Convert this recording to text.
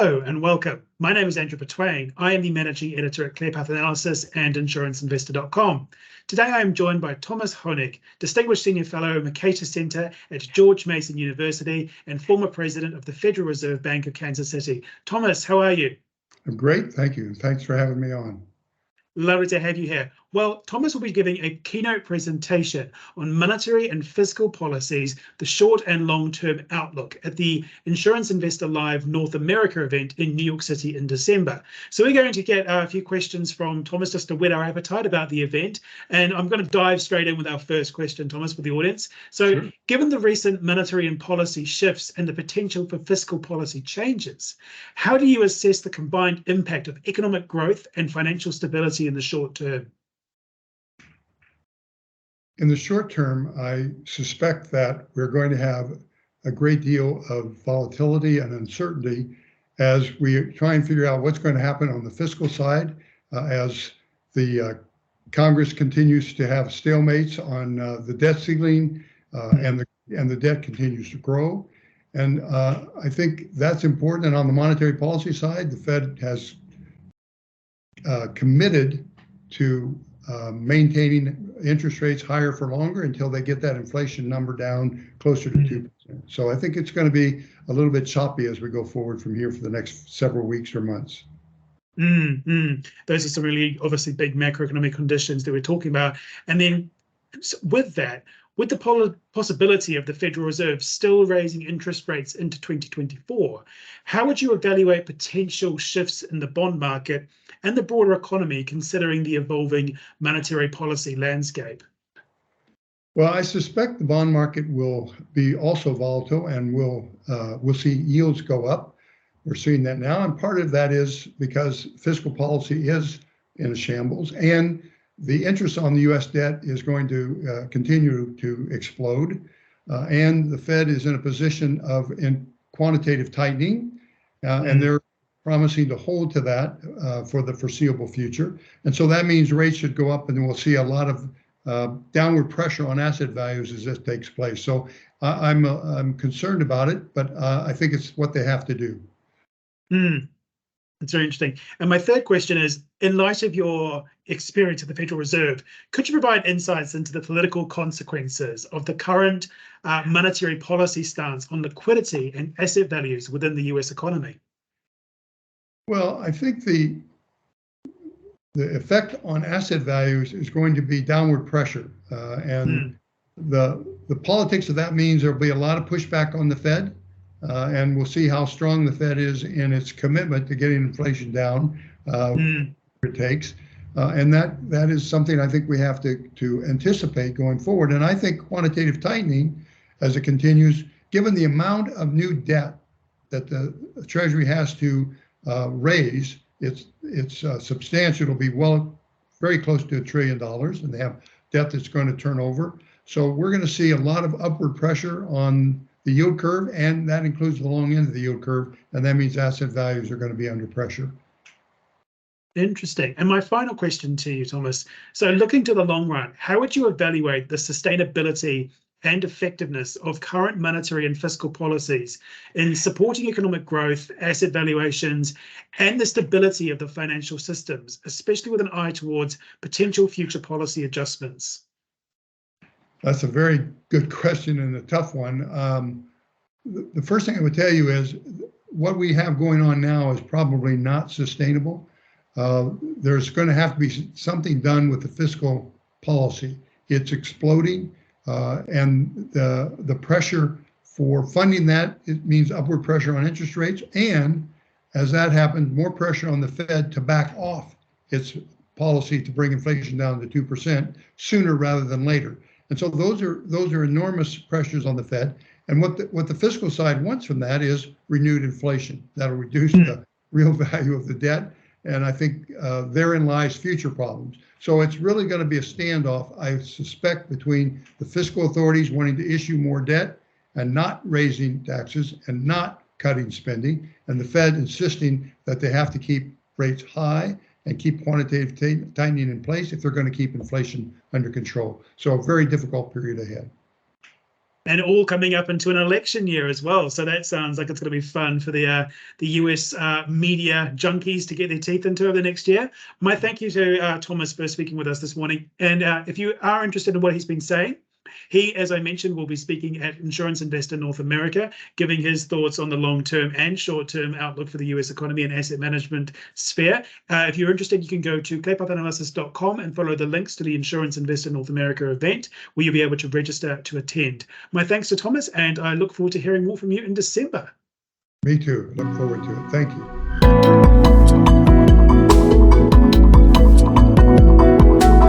Hello and welcome. My name is Andrew Petwain. I am the Managing Editor at ClearPath Analysis and InsuranceInvestor.com. Today I am joined by Thomas Hoenig, Distinguished Senior Fellow at Mercatus Center at George Mason University and former President of the Federal Reserve Bank of Kansas City. Thomas, how are you? I'm great, thank you. Thanks for having me on. Lovely to have you here. Well, Thomas will be giving a keynote presentation on monetary and fiscal policies, the short and long-term outlook at the Insurance Investor Live North America event in New York City in December. So we're going to get a few questions from Thomas just to whet our appetite about the event. And I'm going to dive straight in with our first question, Thomas, for the audience. So sure. Given the recent monetary and policy shifts and the potential for fiscal policy changes, how do you assess the combined impact of economic growth and financial stability in the short term? In the short term, I suspect that we're going to have a great deal of volatility and uncertainty as we try and figure out what's going to happen on the fiscal side as the Congress continues to have stalemates on the debt ceiling and the debt continues to grow. And I think that's important. And on the monetary policy side, the Fed has committed to maintaining interest rates higher for longer until they get that inflation number down closer to 2%. So I think it's going to be a little bit choppy as we go forward from here for the next several weeks or months. Those are some really obviously big macroeconomic conditions that we're talking about. And then with that, with the possibility of the Federal Reserve still raising interest rates into 2024, how would you evaluate potential shifts in the bond market and the broader economy considering the evolving monetary policy landscape? Well, I suspect the bond market will be also volatile and we'll see yields go up. We're seeing that now, and part of that is because fiscal policy is in a shambles and the interest on the U.S. debt is going to continue to explode, and the Fed is in a position of quantitative tightening, and they're promising to hold to that for the foreseeable future. And so that means rates should go up, and then we'll see a lot of downward pressure on asset values as this takes place. So I'm concerned about it, but I think it's what they have to do. That's very interesting. And my third question is, in light of your experience at the Federal Reserve, could you provide insights into the political consequences of the current monetary policy stance on liquidity and asset values within the US economy? Well, I think the effect on asset values is going to be downward pressure. And the politics of that means there'll be a lot of pushback on the Fed. And we'll see how strong the Fed is in its commitment to getting inflation down, it takes. And that is something I think we have to anticipate going forward. And I think quantitative tightening, as it continues, given the amount of new debt that the Treasury has to raise, it's substantial. It'll be very close to $1 trillion, and they have debt that's going to turn over. So we're going to see a lot of upward pressure on the yield curve, and that includes the long end of the yield curve, and that means asset values are going to be under pressure. Interesting. And my final question to you, Thomas. So looking to the long run, how would you evaluate the sustainability and effectiveness of current monetary and fiscal policies in supporting economic growth, asset valuations, and the stability of the financial systems, especially with an eye towards potential future policy adjustments? That's a very good question and a tough one. The first thing I would tell you is what we have going on now is probably not sustainable. There's going to have to be something done with the fiscal policy. It's exploding, and the pressure for funding that, it means upward pressure on interest rates. And as that happens, more pressure on the Fed to back off its policy to bring inflation down to 2% sooner rather than later. And so those are enormous pressures on the Fed. And what the fiscal side wants from that is renewed inflation. That'll reduce the real value of the debt. And I think therein lies future problems. So it's really going to be a standoff, I suspect, between the fiscal authorities wanting to issue more debt and not raising taxes and not cutting spending, and the Fed insisting that they have to keep rates high and keep quantitative tightening in place if they're going to keep inflation under control. So a very difficult period ahead. And all coming up into an election year as well. So that sounds like it's going to be fun for the US media junkies to get their teeth into over the next year. My thank you to Thomas for speaking with us this morning. And if you are interested in what he's been saying, he, as I mentioned, will be speaking at Insurance Investor North America, giving his thoughts on the long-term and short-term outlook for the US economy and asset management sphere. If you're interested, you can go to claypathanalysis.com and follow the links to the Insurance Investor North America event, where you'll be able to register to attend. My thanks to Thomas, and I look forward to hearing more from you in December. Me too. Look forward to it. Thank you.